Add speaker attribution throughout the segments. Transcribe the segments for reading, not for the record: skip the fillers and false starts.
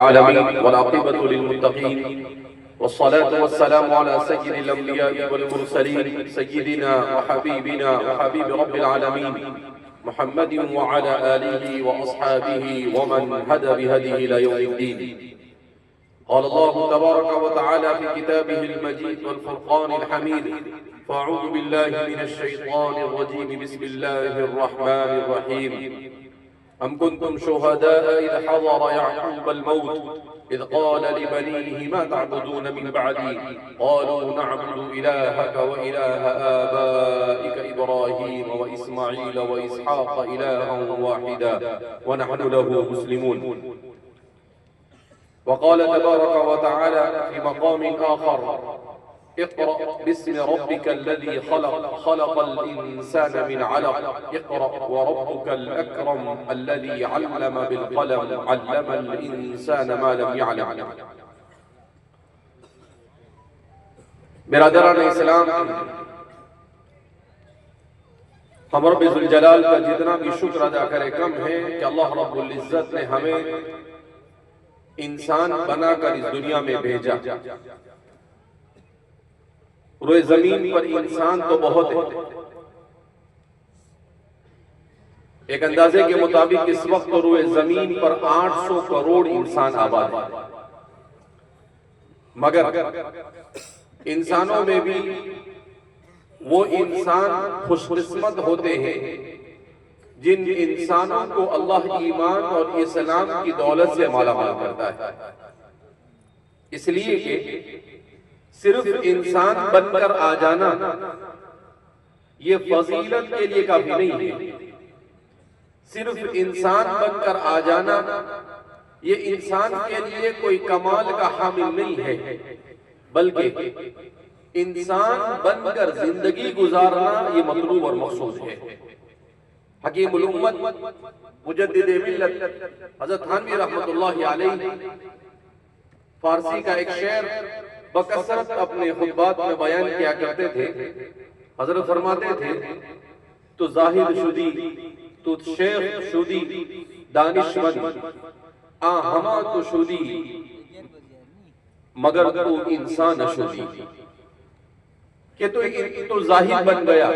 Speaker 1: العالمين والعاقبة للمتقين والصلاة والسلام على سيد الأنبياء والمرسلين سيدنا وحبيبنا وحبيب رب العالمين محمد وعلى آله وأصحابه ومن هدى بهديه إلى يوم الدين. قال الله تبارك وتعالى في كتابه المجيد والفرقان الحميد: فأعوذ بالله من الشيطان الرجيم، بسم الله الرحمن الرحيم. أم كنتم شهداء إذ حضر يعقوب الموت إذ قال لبنيه ما تعبدون من بعدي قالوا نعبد إلهك وإله آبائك إبراهيم وإسماعيل وإسحاق إلها واحدا ونحن له مسلمون. وقال تبارك وتعالى في مقام آخر: اقرأ باسم ربك الذي خلق خلق الإنسان من علق اقرأ وربك الأكرم الذي علم بالقلم علم الإنسان ما لم يعلم. برادران اسلام، ہم رب ذوالجلال کا جتنا بھی شکر ادا کرے کم ہے کہ اللہ رب العزت نے ہمیں انسان بنا کر اس دنیا میں بھیجا. روئے زمین پر انسان تو بہت ہے. ایک اندازے کے مطابق اس وقت روئے زمین پر 800 کروڑ انسان آباد ہے. مگر انسانوں میں بھی وہ انسان خوش قسمت ہوتے ہیں جن انسانوں کو اللہ ایمان اور اسلام کی دولت سے مالا مال کرتا ہے. اس لیے کہ صرف انسان بن کر آ جانا یہ فضیلت کے لیے کافی نہیں ہے. صرف انسان بن کر آ جانا یہ انسان کے لیے کوئی کمال کا حامل نہیں ہے، بلکہ انسان بن کر زندگی گزارنا یہ مطلوب اور مقصود ہے. حکیم الامت مجدد ملت حضرت تھانوی رحمت اللہ علیہ فارسی کا ایک شعر بکثرت اپنے خطبات میں بیان کیا کرتے تھے. حضرت فرماتے تھے: تو زاہد شدی، تو شیخ شدی، دانشمند آ ہما تو شدی، مگر تو انسان شدی. کہ تو زاہد بن گیا،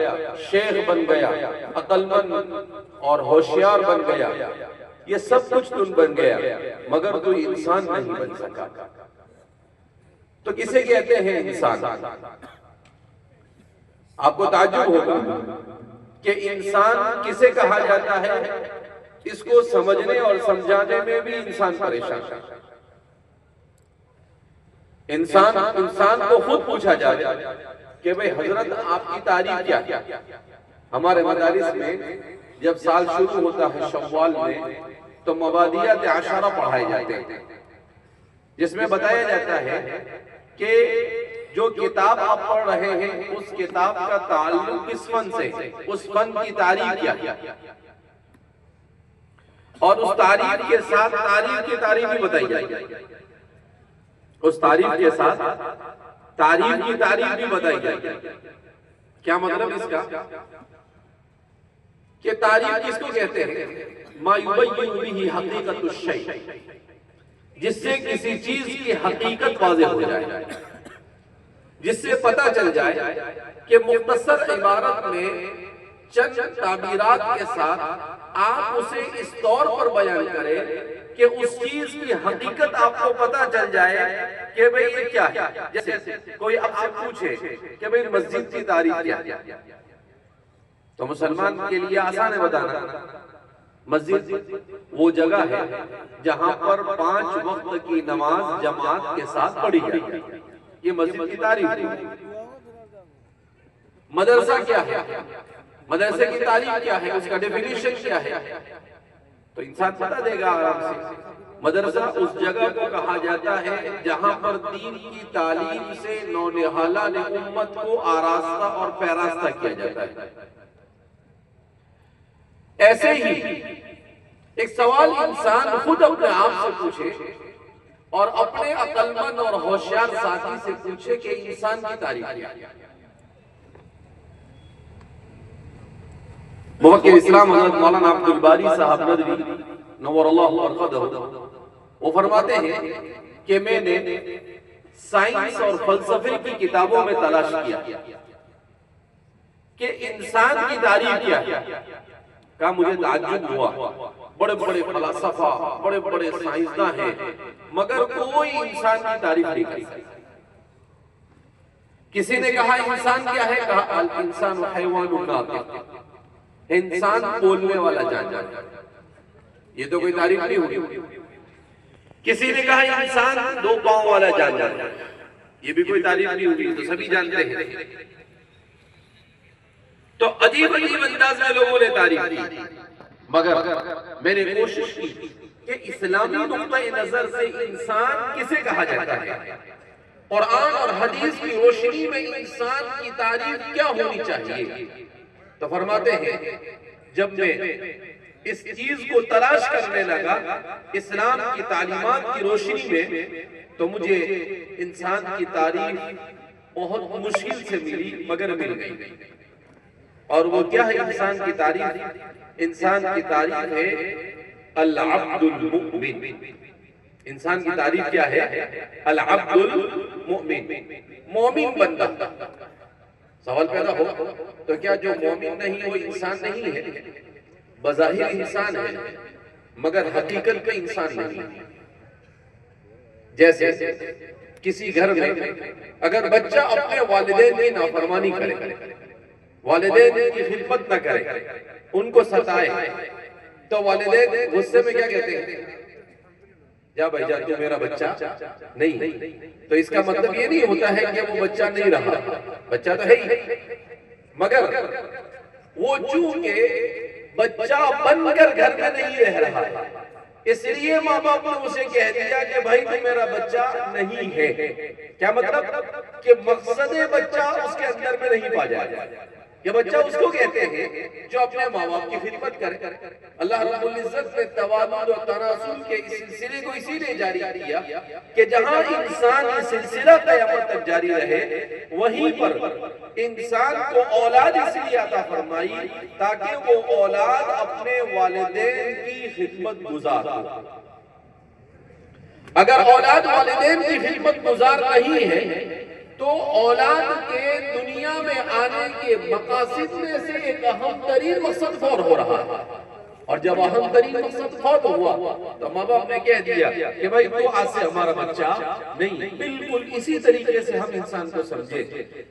Speaker 1: شیخ بن گیا، عقل مند اور ہوشیار بن گیا، یہ سب کچھ تم بن گیا، مگر تو انسان نہیں بن سکا. تو کسے کہتے ہیں انسان؟ آپ کو تعجب ہوگا کہ انسان کسے کہا جاتا ہے. اس کو سمجھنے اور سمجھانے میں بھی انسان پریشان ہے. انسان کو خود پوچھا جائے کہ بھئی حضرت آپ کی تعریف کیا ہے. ہمارے مدارس میں جب سال شروع ہوتا ہے شوال میں تو مبادیات عشرہ پڑھائے جاتے ہیں، جس میں بتایا جاتا ہے کہ جو کتاب آپ پڑھ رہے ہیں اس کتاب کا تعلق کس فن سے، اس فن کی تعریف کیا ہے، اور اس تعریف کے ساتھ تعریف کی تعریف بھی بتائی جائے. اس تعریف کے ساتھ تعریف کی تعریف بھی بتائی جائے. کیا مطلب اس کا؟ کہ تعریف کس کو کہتے ہیں؟ ما یبین بہ حقیقت الشیء، جس سے کسی چیز کی حقیقت واضح ہو جائے، جس سے پتہ چل جائے کہ مختصر عبارت میں چند تعبیرات کے ساتھ آپ اسے اس طور پر بیان کریں کہ اس چیز کی حقیقت آپ کو پتہ چل جائے کہ بھئی یہ کیا ہے. جیسے کوئی آپ سے پوچھے کہ بھئی مسجد کی تعریف کیا ہے، تو مسلمان کے لیے آسان ہے بتانا. مسجد وہ جگہ ہے جہاں پر 5 وقت کی نماز جماعت کے ساتھ پڑھی جاتی ہے. یہ مسجد کی تعریف ہے. مدرسہ کیا ہے؟ مدرسے کی تعریف کیا ہے؟ اس کا ڈیفینیشن کیا ہے؟ تو انسان پتہ دے گا آرام سے. مدرسہ اس جگہ کو کہا جاتا ہے جہاں پر دین کی تعلیم سے نونہالہ نے امت کو آراستہ اور پیراستہ کیا جاتا ہے. ایسے ہی ایک سوال انسان خود اپنے آپ سے پوچھے اور اپنے عقل مند اور ہوشیار ساتھی سے پوچھے کہ انسان کی تعریف کیا ہے. مفکر اسلام حضرت مولانا عبد الباری صاحب ندوی نور اللہ مرقدہ وہ فرماتے ہیں کہ میں نے سائنس اور فلسفے کی کتابوں میں تلاش کیا کہ انسان کی تعریف کیا ہے. کہا مجھے تعجب ہوا، بڑے بڑے فلسفہ، بڑے بڑے سائنسداں ہیں، مگر کوئی انسان کی تعریف نہیں کر سکتا. کسی نے کہا انسان کیا ہے؟ کہا الانسان حیوان ناطق، انسان بولنے والا جانور. یہ تو کوئی تعریف نہیں ہوگی. کسی نے کہا انسان 2 پاؤں والا جانور، یہ بھی کوئی تعریف نہیں ہوگی، تو سبھی جانتے ہیں. تو عجیب عجیب انداز میں لوگوں نے تعریف کی، مگر میں نے کوشش کی کہ اسلامی نقطہ نظر سے انسان کسے کہا جاتا ہے، قرآن اور حدیث کی روشنی میں انسان کی تعریف کیا ہونی چاہیے. تو فرماتے ہیں جب میں اس چیز کو تلاش کرنے لگا اسلام کی تعلیمات کی روشنی میں، تو مجھے انسان کی تعریف بہت مشکل سے ملی، مگر مل گئی. اور وہ کیا ہے انسان کی تعریف؟ انسان کی تعریف ہے العبد المؤمن. انسان کی تعریف کیا ہے؟ العبد المؤمن، مومن بندہ. سوال پیدا ہو تو کیا جو مومن نہیں وہ انسان نہیں ہے؟ بظاہر انسان ہے مگر حقیقت کا انسان نہیں. جیسے کسی گھر میں اگر بچہ اپنے والدین کی نافرمانی کرے، والدین کی خدمت نہ کرے، ان کو ستائے، تو والدین غصے میں کیا کہتے ہیں؟ جا بھائی جا، تو میرا بچہ نہیں. تو اس کا مطلب یہ نہیں ہوتا ہے کہ وہ بچہ نہیں رہا، بچہ تو ہے ہی، مگر وہ چونکہ بچہ بن کر گھر میں نہیں رہ رہا ہے، اس لیے ماں باپ نے اسے کہہ دیا کہ بھائی تو میرا بچہ نہیں ہے. کیا مطلب؟ کہ مقصد بچہ اس کے اندر میں نہیں پا جائے. یہ بچہ اس کو کہتے ہیں جو اپنے ماں باپ کی خدمت کرے. اللہ رب العزت نے توالد و تناسل کے اس سلسلے کو اسی لیے جاری کیا کہ جہاں انسان یہ سلسلہ قیامت تک جاری رہے، وہیں پر انسان کو اولاد اس لیے عطا فرمائی تاکہ وہ اولاد اپنے والدین کی خدمت گزار ہو. اگر اولاد والدین کی خدمت گزار نہیں ہے تو اولاد کے دنیا میں آنے کے مقاصد میں سے ایک اہم ترین مقصد فوت ہو رہا ہے. اور جب اہم ترین مقصد فوت ہوا تو ماں باپ نے کہہ دیا کہ بھائی تو آج سے ہمارا بچہ نہیں. بالکل اسی طریقے سے ہم انسان کو سمجھے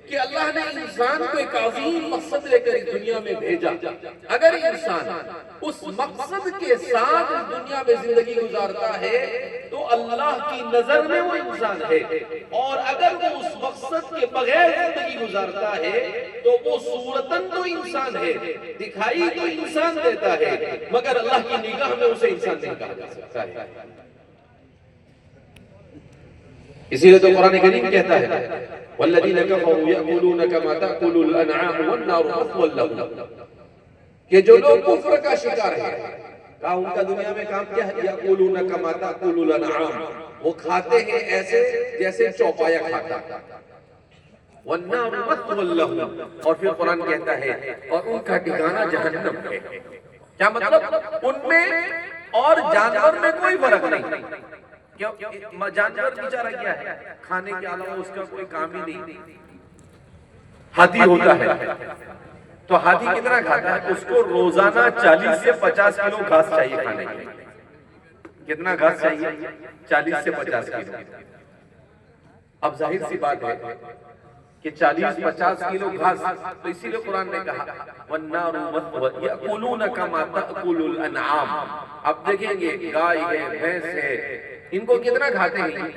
Speaker 1: کہ اللہ نے انسان کو ایک عظیم مقصد لے کر دنیا میں بھیجا. اگر انسان اس مقصد کے ساتھ دنیا میں زندگی گزارتا ہے تو اللہ کی نظر میں وہ انسان ہے، اور اگر وہ اس مقصد کے بغیر زندگی گزارتا ہے تو وہ صورتاً تو انسان ہے، دکھائی تو انسان دیتا ہے، مگر اللہ کی نگاہ میں اسے انسان نہیں کہا جا سکتا ہے. اسی لیے تو قرآن کریم کہتا ہے وَالَّذِينَ كَفَرُوا يَأْكُلُونَ كَمَا تَأْكُلُ الْأَنْعَامُ وَالنَّارُ مَثْوًى لَهُمْ. کہ جو لوگ کفر کا شکار ہیں، کہا ان کا دنیا میں کام کیا ہے؟ یَأْكُلُونَ كَمَا تَأْكُلُ الْأَنْعَامُ، وہ کھاتے ہیں ایسے جیسے چوپایا کھاتا. وَالنَّارُ مَثْوًى لَهُمْ، اور پھر قرآن کہتا ہے اور ان کا ٹھکانہ جہنم ہے. کیا مطلب؟ ان میں اور جانور میں کوئی فرق نہیں. جانور بیچارہ کیا ہے؟ کھانے کے علاوہ اس کا کوئی کام ہی نہیں. ہاتھی ہوتا ہے تو ہاتھی کتنا کھاتا ہے؟ اس کو روزانہ 40 سے 50 کلو گھاس چاہیے کھانے کے لیے. کتنا گھاس چاہیے؟ 40 سے 50 کلو. اب ظاہر سی بات ہے کہ 40-50 کلو گھاس، تو اسی لئے قرآن نے کہا وَالنَّارُ مَثْوًى يَأْكُلُونَ كَمَا تَأْكُلُ الْأَنْعَامُ. اب دیکھیں گے گائے ہے، بھینس ہے، ان کو کتنا کھاتے ہیں؟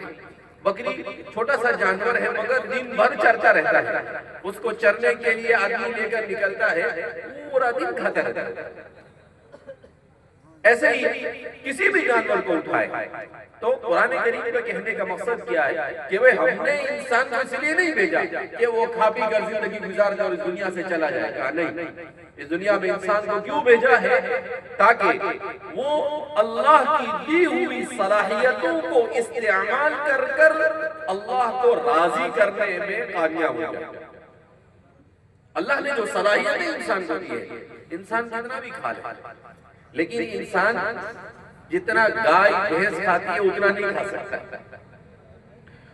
Speaker 1: بکری چھوٹا سا جانور ہے مگر دن بھر چرتا رہتا ہے. اس کو چرنے کے لیے آدمی لے کر نکلتا ہے، پورا دن کھاتا رہتا ہے. ایسے ہی کسی بھی جانور کو اٹھائے تو قرآن کریم کا کہنے کا مقصد کیا ہے کہ ہم نے انسان کو اس لیے نہیں بھیجا کہ وہ کھا پی کر زندگی گزار کر اس دنیا سے چلا جائے گا. نہیں، اس دنیا میں انسان کو کیوں بھیجا ہے؟ تاکہ وہ اللہ کی دی ہوئی صلاحیتوں کو استعمال کر کر اللہ کو راضی کرنے میں کامیاب ہو جائے. اللہ نے جو صلاحیتیں انسان کو دی ہے، انسان کتنا بھی کھا لے، لیکن انسان جتنا گائے بھینس کھاتی ہے اتنا نہیں کھا سکتا.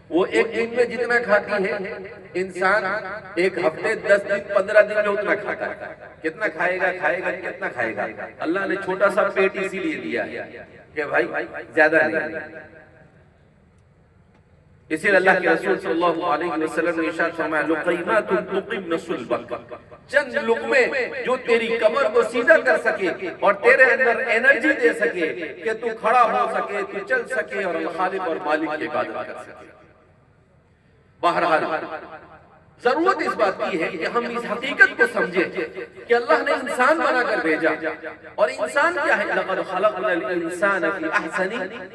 Speaker 1: وہ ایک دن میں جتنا کھاتی ہے انسان ایک ہفتے 10 دن 15 دن میں اتنا کھاتا ہے. کتنا کھائے گا کتنا کھائے گا. اللہ نے چھوٹا سا پیٹ اسی لیے دیا ہے کہ بھائی زیادہ نہیں. اسی لیے اللہ کے رسول صلی اللہ علیہ وسلم نے ارشاد فرمایا لقیمات تقمن صلبک، چند لقمے جو تیری کمر کو سیدھا کر سکے اور تیرے اندر انرجی دے سکے کہ تو کھڑا ہو سکے، تو چل سکے اور خالق اور مالک کی عبادت کر سکے. بہرحال ضرورت اس بات کی ہے کہ ہم اس حقیقت کو سمجھیں کہ اللہ نے انسان بنا کر بھیجا، اور انسان کیا ہے؟ لَقَدْ خَلَقْنَا الْإِنسَانَ فِي أَحْسَنِ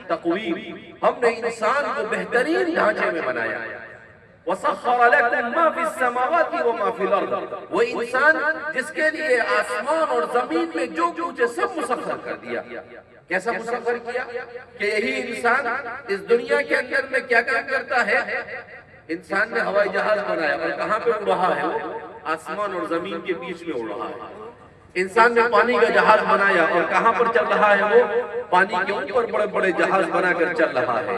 Speaker 1: تَقْوِيمٍ، ہم نے انسان کو بہترین ڈھانچے میں بنایا. وَسَخَّرَ لَكُم مَّا فِي السَّمَاوَاتِ وَمَا فِي الْأَرْضِ، وہ انسان جس کے لیے آسمان اور زمین میں جو کچھ ہے سب مسخر کر دیا. کیسا مسخر کیا؟ کہ یہی انسان اس دنیا کے اندر میں کیا کام کرتا ہے؟ انسان نے ہوائی جہاز بنایا اور کہاں پہ اڑ رہا ہے؟ وہ آسمان اور زمین کے بیچ میں اڑ رہا ہے. انسان نے پانی کا جہاز بنایا اور کہاں پر چل رہا ہے؟ وہ پانی کے اوپر بڑے بڑے جہاز بنا کر چل رہا ہے.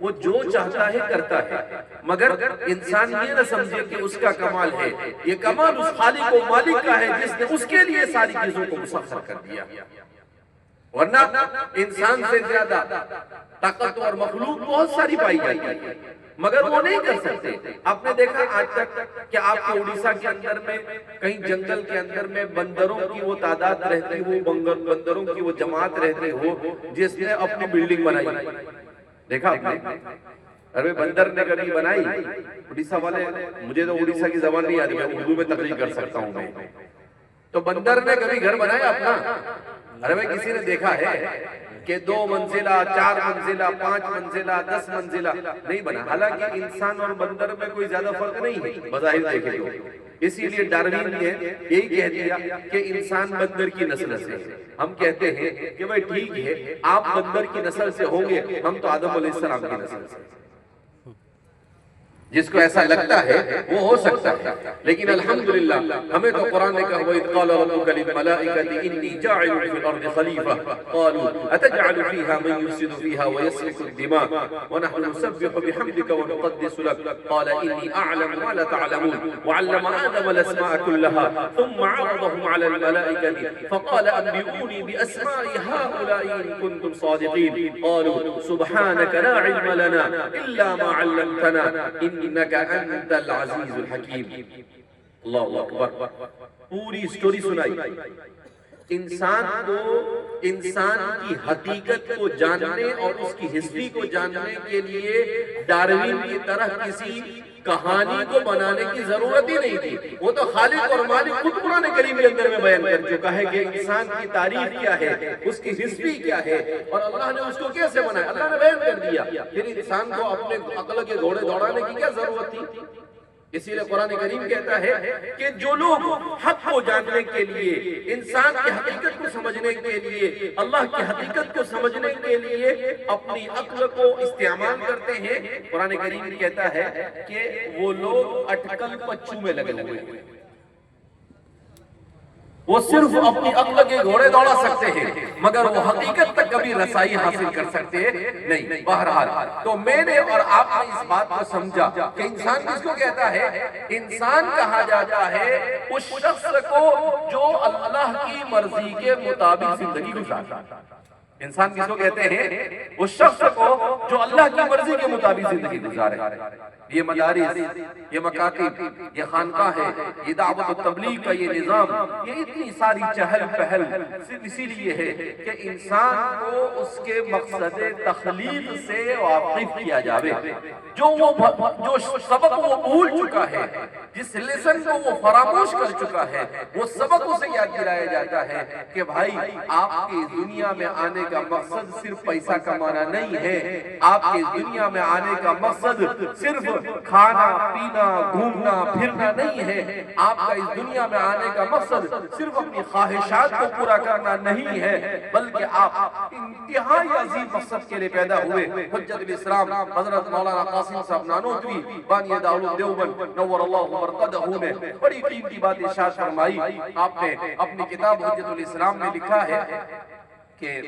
Speaker 1: وہ جو چاہتا ہے کرتا ہے، مگر انسان یہ نہ سمجھے کہ اس کا کمال ہے. یہ کمال اس خالق و مالک کا ہے جس نے اس کے لیے ساری چیزوں کو مسخر کر دیا. ورنہ انسان سے زیادہ طاقتور مخلوق بہت ساری پائی جاتی ہے مگر وہ نہیں کر سکتے. آپ نے دیکھا آج تک کہ آپ کے اڑیسہ کے اندر میں کہیں جنگل کے اندر میں بندروں کی وہ تعداد رہتی ہو، بندروں کی وہ جماعت رہتی ہو جس نے اپنی بلڈنگ بنائی. دیکھا آپ نے؟ ارے بندر نے کبھی بنائی؟ اڑیسہ والے، مجھے تو اڑیسہ کی زبان نہیں آتی، میں اردو میں تقریر کر سکتا ہوں. میں تو بندر نے کبھی گھر بنایا اپنا؟ ارے بھائی کسی نے دیکھا ہے کہ 2 منزلہ 4 منزلہ 5 منزلہ 10 منزلہ؟ نہیں بنا. حالانکہ انسان اور بندر میں کوئی زیادہ فرق نہیں ہے بظاہر دیکھے تو. اسی لیے ڈاروین نے یہی کہہ دیا کہ انسان بندر کی نسل سے. ہم کہتے ہیں کہ بھائی ٹھیک ہے آپ بندر کی نسل سے ہوں گے، ہم تو آدم علیہ السلام کی نسل سے. جس کو ایسا لگتا ہے وہ ہو سکتا ہے، لیکن الحمدللہ ہمیں تو قرآن نے کہا وَإِذْ قَالَ رَبُّكَ لِلْمَلَائِكَةِ إِنِّي جَاعِلٌ فِي الْأَرْضِ خَلِيفَةً قَالُوا أَتَجْعَلُ فِيهَا مَن يُفْسِدُ فِيهَا وَيَسْفِكُ الدِّمَاءَ وَنَحْنُ نُسَبِّحُ بِحَمْدِكَ وَنُقَدِّسُ لَكَ قَالَ إِنِّي أَعْلَمُ مَا لَا تَعْلَمُونَ وَعَلَّمَ آدَمَ الْأَسْمَاءَ كُلَّهَا ثُمَّ عَرَضَهُمْ عَلَى الْمَلَائِكَةِ فَقَالَ أَنبِئُونِي بِأَسْمَاءِ هَؤُلَاءِ إِن كُنتُمْ صَادِقِينَ قَالُوا سُبْحَانَكَ لَا عِلْمَ لَنَا إِلَّا مَا عَلَّمْتَنَا إِنَّكَ أَنتَ العزیز الحکیم. اللہ اکبر. پوری سٹوری سنائی. انسان کو انسان کی حقیقت کو جاننے اور اس کی ہسٹری کو جاننے کے لیے ڈاروین کی طرح کسی کہانی کو بنانے کی ضرورت ہی نہیں تھی. وہ تو خالق اور مالک خود قرآن کریم کے اندر میں بیان کر چکا ہے کہ انسان کی تاریخ کیا ہے، اس کی ہسٹری کیا ہے اور اللہ نے اس کو کیسے بنایا. اللہ نے بیان کر دیا. پھر انسان کو اپنے عقل کے گھوڑے دوڑانے کی کیا ضرورت تھی؟ اسی لئے قرآن کریم کہتا ہے کہ جو لوگ حق کو جاننے کے لیے، انسان کی حقیقت کو سمجھنے کے لیے، اللہ کی حقیقت کو سمجھنے کے لیے اپنی عقل کو استعمال کرتے ہیں، قرآن کریم کہتا ہے کہ وہ لوگ اٹکل پچو میں لگے ہوئے ہیں. وہ صرف اپنی عقل کے گھوڑے دوڑا سکتے ہیں مگر وہ حقیقت تک کبھی رسائی حاصل کر سکتے نہیں. بہرحال تو میں نے اور آپ نے اس بات کو سمجھا کہ انسان کس کو کہتا ہے؟ انسان کہا جاتا ہے اس شخص کو جو اللہ کی مرضی کے مطابق زندگی گزارتا ہے. انسان کس کو کہتے ہیں؟ اس شخص کو جو اللہ کی مرضی کے مطابق زندگی گزارے. یہ مدارس، یہ مکاتب، یہ خانقاہ ہے، یہ دعوت و تبلیغ کا یہ نظام، یہ اتنی ساری چہل پہل صرف اسی لیے ہے کہ انسان کو اس کے مقصد تخلیق سے واقف کیا جاوے. جو سبق وہ بھول چکا ہے، جس لیسن کو وہ فراموش کر چکا ہے، وہ سبق اسے یاد دلایا جاتا ہے کہ بھائی آپ کی دنیا میں آنے کا مقصد صرف پیسہ کمانا نہیں ہے. آپ کی دنیا میں آنے کا مقصد صرف کھانا پینا گھومنا پھرنا نہیں ہے. آپ کا اس دنیا میں آنے کا مقصد صرف اپنی خواہشات کو پورا کرنا نہیں ہے، بلکہ آپ انتہائی عظیم مقصد کے لیے پیدا ہوئے. حجت الاسلام حضرت مولانا قاسم صاحب نانوتوی بانی دارالعلوم دیوبند نور اللہ مرقدہ نے بڑی قیمتی بات ارشاد فرمائی. آپ نے اپنی کتاب حجت الاسلام میں لکھا ہے کہ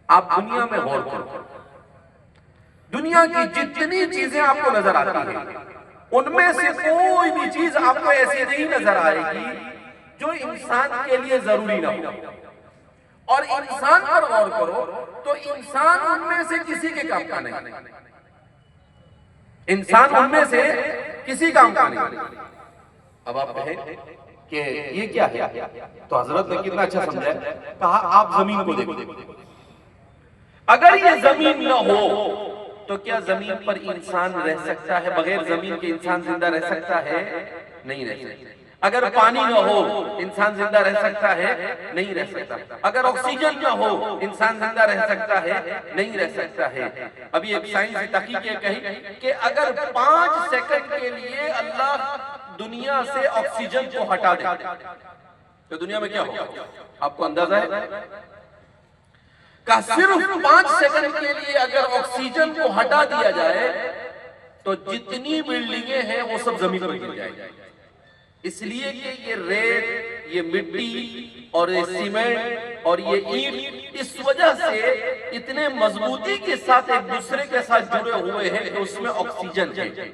Speaker 1: آپ دنیا میں غور کرو، دنیا کی جتنی چیزیں آپ کو نظر آتی ہیں ان میں سے کوئی بھی چیز آپ کو ایسی نہیں نظر آئے گی جو انسان کے لیے ضروری نہ ہو. اور انسان پر غور کرو تو انسان ان میں سے کسی کے کام کا نہیں، انسان ان میں سے کسی کام کا نہیں. اب آپ کہیں کہ یہ کیا ہے تو حضرت نے کتنا اچھا سمجھا ہے، کہا آپ زمین کو دیکھو. اگر یہ زمین نہ ہو تو کیا زمین پر انسان رہ سکتا ہے؟ بغیر زمین کے انسان زندہ رہ سکتا ہے؟ نہیں رہ سکتا. اگر پانی نہ ہو انسان زندہ رہ سکتا ہے؟ نہیں رہ سکتا. اگر آکسیجن نہ ہو انسان زندہ رہ سکتا ہے؟ نہیں رہ سکتا ہے. ابھی ایک سائنسی تحقیق یہ کہی کہ اگر 5 سیکنڈ کے لیے اللہ دنیا سے آکسیجن کو ہٹا دے تو دنیا میں کیا ہوگا؟ آپ کو اندازہ ہے کہ صرف 5 سیکنڈ کے لیے اگر آکسیجن کو ہٹا دیا جائے تو جتنی بلڈنگیں ہیں وہ سب زمین پر گر جائیں گی. اس لیے کہ یہ ریت، یہ مٹی اور یہ سیمنٹ اور یہ اینٹ اس وجہ سے اتنے مضبوطی کے ساتھ ایک دوسرے کے ساتھ جڑے ہوئے ہیں کہ اس میں آکسیجن ہے.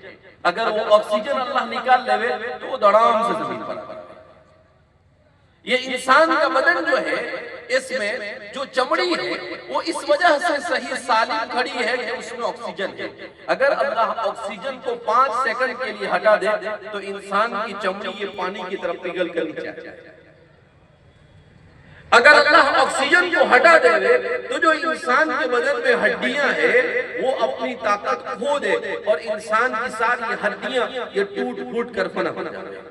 Speaker 1: اگر وہ آکسیجن اللہ نکال لے تو وہ دڑام سے زمین پر آتا ہے. یہ انسان کا بدن جو ہے اس میں جو چمڑی ہے وہ اس وجہ سے صحیح سالم کھڑی ہے کہ اس میں آکسیجن ہے. اگر اللہ آکسیجن کو 5 سیکنڈ کے لیے ہٹا دے تو انسان کی چمڑی یہ پانی کی طرف پگھل کر نیچے آ جائے. اگر اللہ آکسیجن کو ہٹا دے تو جو انسان کے بدن میں ہڈیاں ہیں وہ اپنی طاقت کھو دے اور انسان کی ساری ہڈیاں یہ ٹوٹ پھوٹ کر فنا ہو جائے.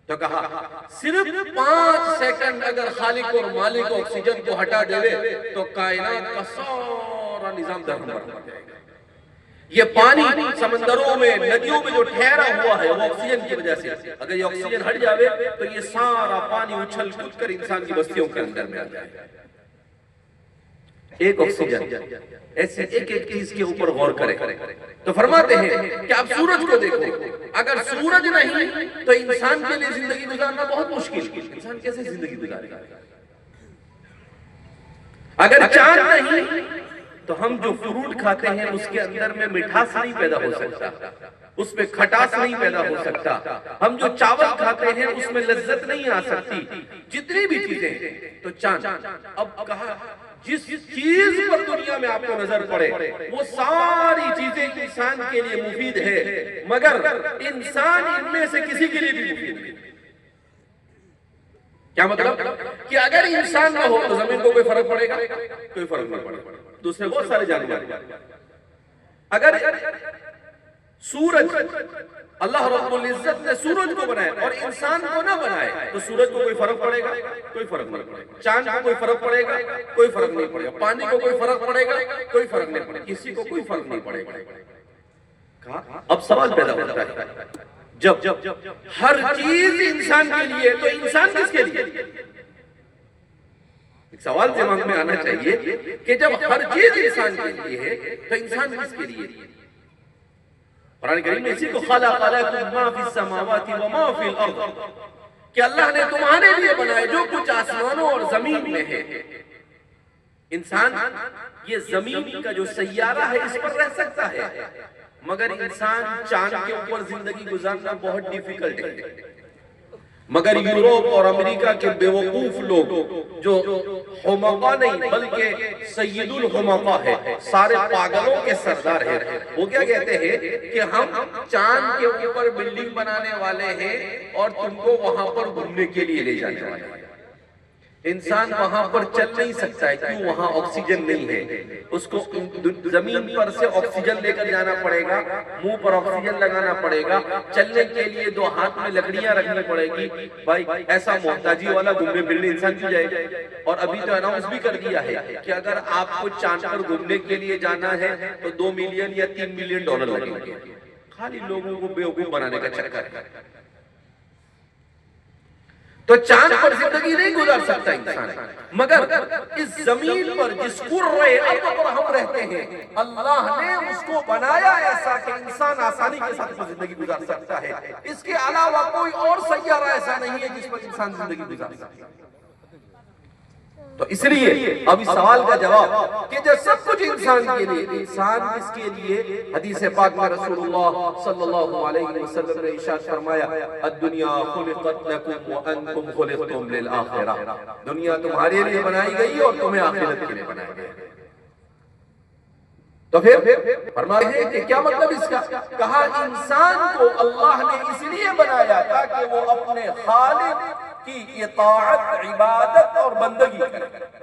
Speaker 1: تو کہا صرف 5 سیکنڈ اگر خالق اور مالک آکسیجن کو ہٹا دے تو کائنات کا سارا نظام درہم ہو جائے گا. یہ پانی سمندروں میں ندیوں میں جو ٹھہرا ہوا ہے وہ آکسیجن کی وجہ سے، اگر یہ آکسیجن ہٹ جاوے تو یہ سارا پانی اچھل کود کر انسان کی بستیوں کے اندر میں آ جائے گا. ایک آکسیجن ایسے ایک ایک چیز کے اوپر غور کریں تو فرماتے ہیں کہ آپ سورج کو دیکھو، اگر سورج نہیں تو انسان کے لیے زندگی گزارنا بہت مشکل. انسان کیسے زندگی گزارے گا؟ اگر چاند نہیں تو ہم جو فروٹ کھاتے ہیں اس کے اندر میں مٹھاس نہیں پیدا ہو سکتا، اس میں کھٹاس نہیں پیدا ہو سکتا. ہم جو چاول کھاتے ہیں اس میں لذت نہیں آ سکتی. جتنی بھی چیزیں تو چاند. اب کہا جس چیز پر دنیا میں آپ کو نظر پڑے وہ ساری چیزیں انسان کے لیے مفید ہے، مگر انسان ان میں سے کسی کے لیے بھی مفید نہیں. کیا مطلب؟ کہ اگر انسان نہ ہو تو زمین کو کوئی فرق پڑے گا؟ کوئی فرق نہیں پڑے گا. دوسرے بہت سارے جانور. اگر سورج، اللہ رب العزت نے سورج کو بنایا اور انسان کو نہ بنائے تو سورج کو کوئی فرق پڑے گا؟ کوئی فرق نہیں پڑے گا. چاند کو کوئی فرق پڑے گا؟ کوئی فرق نہیں پڑے گا. پانی کو کوئی فرق پڑے گا؟ کوئی فرق نہیں پڑے گا. کسی کو کوئی فرق نہیں پڑے گا. اب سوال پیدا ہوتا ہے جب ہر چیز انسان کے لیے تو انسان کس کے لیے؟ ایک سوال دماغ میں آنا چاہیے کہ جب ہر چیز انسان کے لیے ہے تو انسان کس کے لیے؟ قرآن کریم میں اسی کو خلق لکم ما فی السماوات و ما فی الارض، کہ اللہ نے تمہارے لیے بنائے جو کچھ آسمانوں اور زمین میں ہے. انسان یہ زمین کا جو سیارہ ہے اس پر رہ سکتا ہے، مگر انسان چاند کے اوپر زندگی گزارنا بہت ڈیفیکلٹ ہے. مگر یورپ اور امریکہ کے بیوقوف لوگ جو حمقا نہیں بلکہ سید الحمقا ہے، سارے پاگلوں کے سردار ہیں، وہ کیا کہتے ہیں کہ ہم چاند کے اوپر بلڈنگ بنانے والے ہیں اور تم کو وہاں پر گھومنے کے لیے لے جانے والے ہیں. انسان وہاں پر چل نہیں سکتا ہے، کیوں؟ وہاں آکسیجن نہیں ہے. اس کو زمین پر سے آکسیجن لے کر جانا پڑے گا، منہ پر آکسیجن لگانا پڑے گا، چلنے کے لیے 2 ہاتھ میں لکڑیاں رکھنی پڑے گی. بھائی ایسا محتاجی والا گھومنے پھرنے انسان کیوں جائے گا؟ اور ابھی تو اناؤنس بھی کر دیا ہے کہ اگر آپ کو چاند پر گھومنے کے لیے جانا ہے تو 2 ملین یا 3 ملین ڈالر لگیں گے. خالی لوگوں کو بیوقوف بنانے کا چکر ہے. تو چاند پر زندگی نہیں گزار سکتا انسان، مگر اس زمین پر جس کرے ارض پر ہم رہتے ہیں اللہ نے اس کو بنایا ایسا کہ انسان آسانی کے ساتھ زندگی گزار سکتا ہے. اس کے علاوہ کوئی اور سیارہ ایسا نہیں ہے جس پر انسان زندگی گزار سکتا ہے. تو اس لیے اب اس سوال کا جواب کہ جو سب کچھ انسان کے لیے، انسان کس کے لیے؟ حدیث پاک میں رسول اللہ صلی اللہ علیہ وسلم نے ارشاد فرمایا الدنیا خلقت لکم وانتم خلقتم للآخرہ، دنیا تمہارے لیے بنائی گئی اور تمہیں آخرت کے لیے بنائی گئی۔ تو پھر فرماتے ہیں کہ کیا مطلب اس کا؟ کہا انسان کو اللہ نے اس لیے بنایا تاکہ وہ اپنے خالق کی اطاعت، عبادت اور بندگی کرے۔